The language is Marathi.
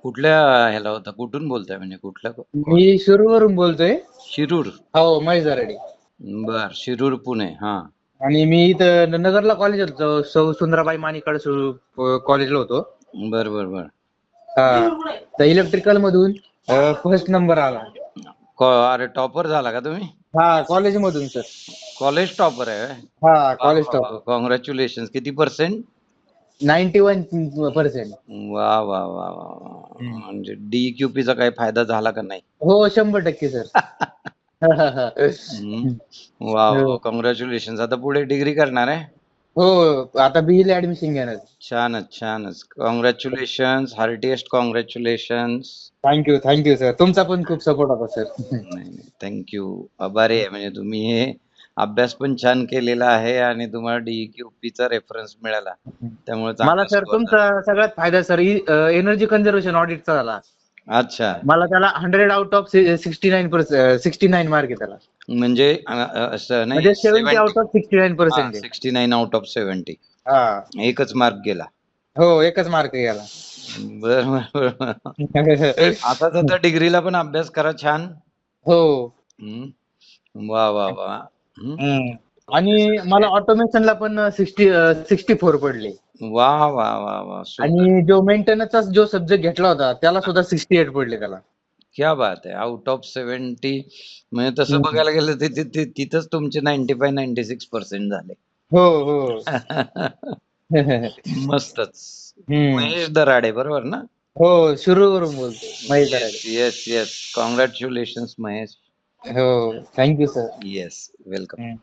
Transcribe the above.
कुठल्या ह्याला होता? कुठून बोलताय म्हणजे कुठल्या मी शिरूरवरून बोलतोय. शिरूर? हो, महेश दराडे. बर, शिरूर पुणे. हा. आणि मी इथं नगरला कॉलेज होतो, सौ सुंदराबाई मानेकड कॉलेजला होतो. बर बर बर. हा, तर इलेक्ट्रिकल मधून फर्स्ट नंबर आला. अरे टॉपर झाला का तुम्ही? हा, कॉलेज मधून सर. कॉलेज टॉपर आहे व्हय? हा, कॉलेज टॉपर. कॉंग्रॅच्युलेशन. किती पर्सेंट? 91%. वा वा वा वा वा. म्हणजे DQP चा काही फायदा झाला का नाही? हो, 100% सर. वा वा, कॉंग्रॅच्युलेशन. आता पुढे डिग्री करणार आहे? हो, आता BE ला ऍडमिशन घेणार. छानच छानच. Congratulation, heartiest congratulation. Thank you sir. तुमचा पण खूप सपोर्ट होता सर. नाही नाही, थँक्यू. आभारी आहे. म्हणजे तुम्ही हे अभ्यास पण छान केलेला आहे आणि तुम्हाला DQP चा रेफरन्स मिळाला, त्यामुळे मला चांगला सर स्कोअर झाला. तुमचा सगळ्यात फायदा सर एनर्जी कन्झर्वेशन ऑडिटचा झाला. अच्छा. मला त्याला 100 आउट ऑफ 69 मार्क आहे त्याला. म्हणजे असं नाही, म्हणजे 70 70. आउट ऑफ 69% हा, आहे. 69 आउट ऑफ 70. हा, एकच मार्क गेला. हो, एकच मार्क गेला. बर बर बर. असाच आता डिग्रीला पण अभ्यास करा छान. हो. वा वा वा. आणि मला ऑटोमेशनला पण 64 पडले. वा वा वा वा, सुंदर. आणि जो मेंटेनन्सचा जो सब्जेक्ट घेतला होता त्याला सुद्धा 68 पडले त्याला. क्या बात आहे. Out of 70. म्हणजे तसं बघायला गेलं तर तिथंच तुमचे 95-96% झाले. हो हो. मस्तच. महेश दराडे बरोबर ना? हो, शिरूरवरून बोलतो, Mahesh yes Darade. Yes yes. Congratulation Mahesh. हो, थँक्यू सर. Yes, welcome.